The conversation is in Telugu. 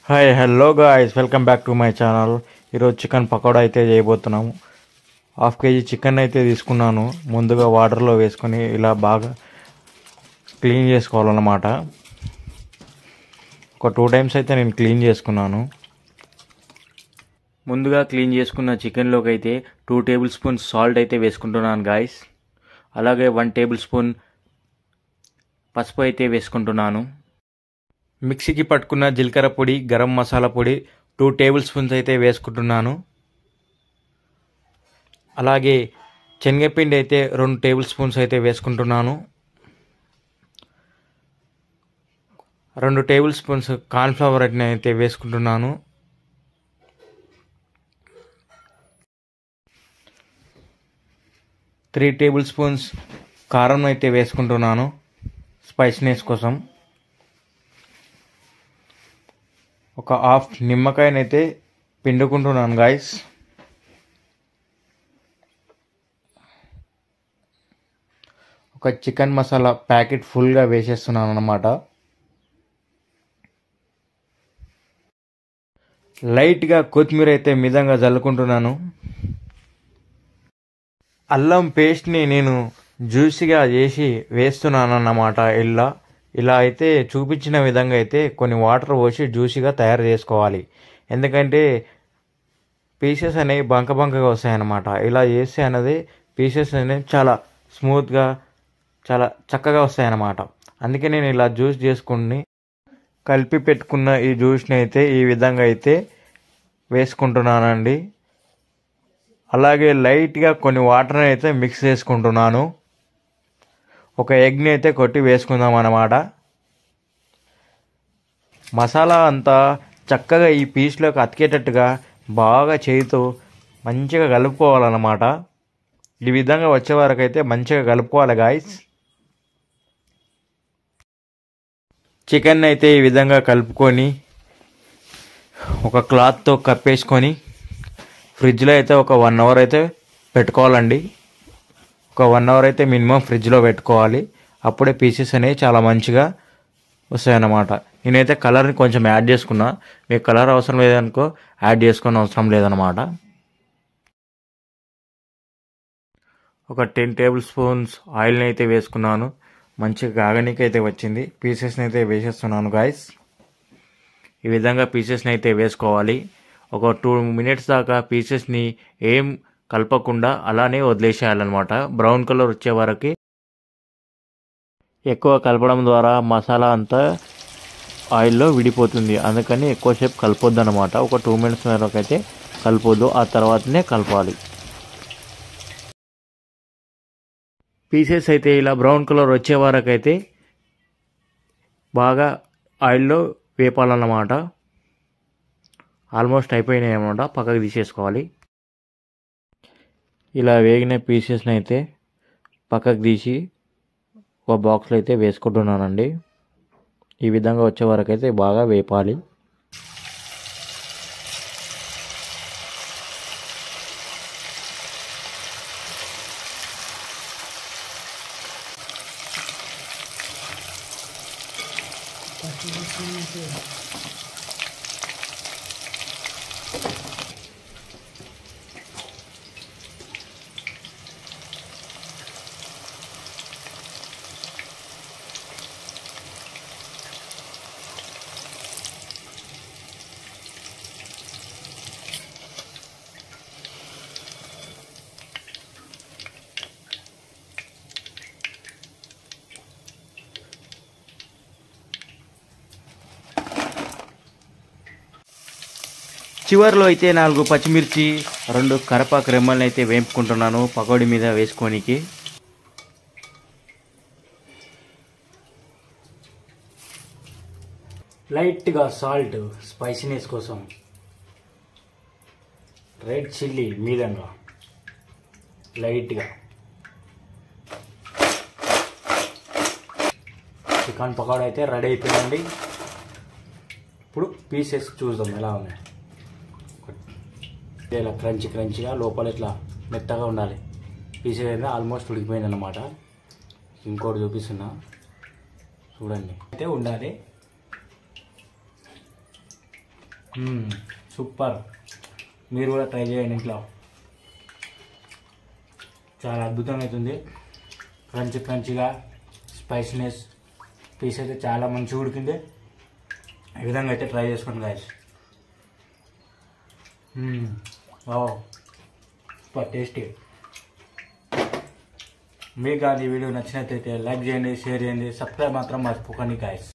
Hi hello guys, welcome back to my channel. ఈరోజు చికెన్ పకోడా అయితే చేయబోతున్నాము. హాఫ్ కేజీ చికెన్ అయితే తీసుకున్నాను. ముందుగా వాటర్లో వేసుకొని ఇలా బాగా క్లీన్ చేసుకోవాలన్నమాట. ఒక 2 టైమ్స్ అయితే నేను క్లీన్ చేసుకున్నాను. ముందుగా క్లీన్ చేసుకున్న చికెన్లోకి అయితే 2 టేబుల్ స్పూన్స్ సాల్ట్ అయితే వేసుకుంటున్నాను గాయ్స్. అలాగే 1 టేబుల్ స్పూన్ పసుపు అయితే వేసుకుంటున్నాను. మిక్సీకి పట్టుకున్న జీలకర్ర పొడి, గరం మసాలా పొడి 2 టేబుల్ స్పూన్స్ అయితే వేసుకుంటున్నాను. అలాగే శనగపిండి అయితే 2 టేబుల్ స్పూన్స్ అయితే వేసుకుంటున్నాను. 2 టేబుల్ స్పూన్స్ కార్న్ఫ్లవర్ అయితే వేసుకుంటున్నాను. త్రీ టేబుల్ స్పూన్స్ కారం అయితే వేసుకుంటున్నాను స్పైసీనెస్ కోసం. ఒక హాఫ్ నిమ్మకాయనైతే పిండుకుంటున్నాను గాయస్. ఒక చికెన్ మసాలా ప్యాకెట్ ఫుల్గా వేసేస్తున్నాను అన్నమాట. లైట్గా కొత్తిమీర అయితే మితంగా జల్లుకుంటున్నాను. అల్లం పేస్ట్ని నేను జ్యూసీగా చేసి వేస్తున్నాను అన్నమాట. ఇలా అయితే చూపించిన విధంగా అయితే కొన్ని వాటర్ పోసి జ్యూసీగా తయారు చేసుకోవాలి. ఎందుకంటే పీసెస్ అనేవి బంకగా వస్తాయన్నమాట. ఇలా చేస్తే అనేది పీసెస్ అనేవి చాలా స్మూత్గా చాలా చక్కగా వస్తాయన్నమాట. అందుకే నేను ఇలా జ్యూస్ చేసుకుని కలిపి పెట్టుకున్న ఈ జ్యూస్ని అయితే ఈ విధంగా అయితే వేసుకుంటున్నానండి. అలాగే లైట్గా కొన్ని వాటర్ని అయితే మిక్స్ చేసుకుంటున్నాను. ఒక ఎగ్ని అయితే కొట్టి వేసుకుందాం అన్నమాట. మసాలా అంతా చక్కగా ఈ పీస్లోకి అతికేటట్టుగా బాగా చేతితో మంచిగా కలుపుకోవాలన్నమాట. ఈ విధంగా వచ్చే వరకు అయితే మంచిగా కలుపుకోవాలి గాయస్. చికెన్ అయితే ఈ విధంగా కలుపుకొని ఒక క్లాత్తో కప్పేసుకొని ఫ్రిడ్జ్లో అయితే ఒక 1 అవర్ అయితే పెట్టుకోవాలండి. ఒక 1 అవర్ అయితే మినిమం ఫ్రిడ్జ్లో పెట్టుకోవాలి. అప్పుడే పీసెస్ అనేవి చాలా మంచిగా వస్తాయన్నమాట. నేనైతే కలర్ని కొంచెం యాడ్ చేసుకున్నా. మీకు కలర్ అవసరం లేదనుకో యాడ్ చేసుకుని అవసరం లేదన్నమాట. ఒక 10 టేబుల్ స్పూన్స్ ఆయిల్ని అయితే వేసుకున్నాను. మంచిగా కాగనీకి అయితే వచ్చింది. పీసెస్ని అయితే వేసేస్తున్నాను గాయస్. ఈ విధంగా పీసెస్ని అయితే వేసుకోవాలి. ఒక 2 మినిట్స్ దాకా పీసెస్ని ఏం కలపకుండా అలానే వదిలేసేయాలన్నమాట. బ్రౌన్ కలర్ వచ్చే వరకు ఎక్కువ కలపడం ద్వారా మసాలా అంతా ఆయిల్లో విడిపోతుంది. అందుకని ఎక్కువసేపు కలపొద్దు అనమాట. ఒక 2 మినిట్స్ వరకు అయితే కలపొద్దు. ఆ తర్వాతనే కలపాలి. పీసెస్ అయితే ఇలా బ్రౌన్ కలర్ వచ్చే వరకు అయితే బాగా ఆయిల్లో వేపాలన్నమాట. ఆల్మోస్ట్ అయిపోయినాయి అన్నమాట. పక్కకు తీసేసుకోవాలి. ఇలా వేగిన పీసెస్ని అయితే పక్కకు తీసి ఒక బాక్స్లో అయితే వేసుకుంటున్నానండి. ఈ విధంగా వచ్చే వరకు అయితే బాగా వేపాలి. చివరిలో అయితే 4 పచ్చిమిర్చి 2 కరివేపాకు రెమ్మల్ని అయితే వేపుకుంటున్నాను పకోడీ మీద వేసుకోనికి. లైట్గా సాల్ట్ స్పైసీనెస్ కోసం, రెడ్ చిల్లీ మీదంగా లైట్గా. చికెన్ పకోడా అయితే రెడీ అయిపోయిందండి. ఇప్పుడు పీసెస్ చూద్దాం ఎలా ఉన్నాయి. ఇలా క్రంచిగా లోపల ఇట్లా మెత్తగా ఉండాలి. పీసెస్ అయితే ఆల్మోస్ట్ ఉడికిపోయింది అన్నమాట. ఇంకోటి చూపిస్తున్నా చూడండి. అయితే ఉండాలి. సూపర్. మీరు కూడా ట్రై చేయండి ఇంట్లో. చాలా అద్భుతంగా అవుతుంది. క్రంచిగా స్పైసీనెస్ పీస్ అయితే చాలా మంచిగా ఉడికింది. ఈ విధంగా అయితే ట్రై చేసుకోండి గాయస్. Super tasty. మీకు కానీ ఈ వీడియో నచ్చినట్లయితే లైక్ చేయండి, షేర్ చేయండి, సబ్స్క్రైబ్ మాత్రం మర్చిపోకండి గాయస్.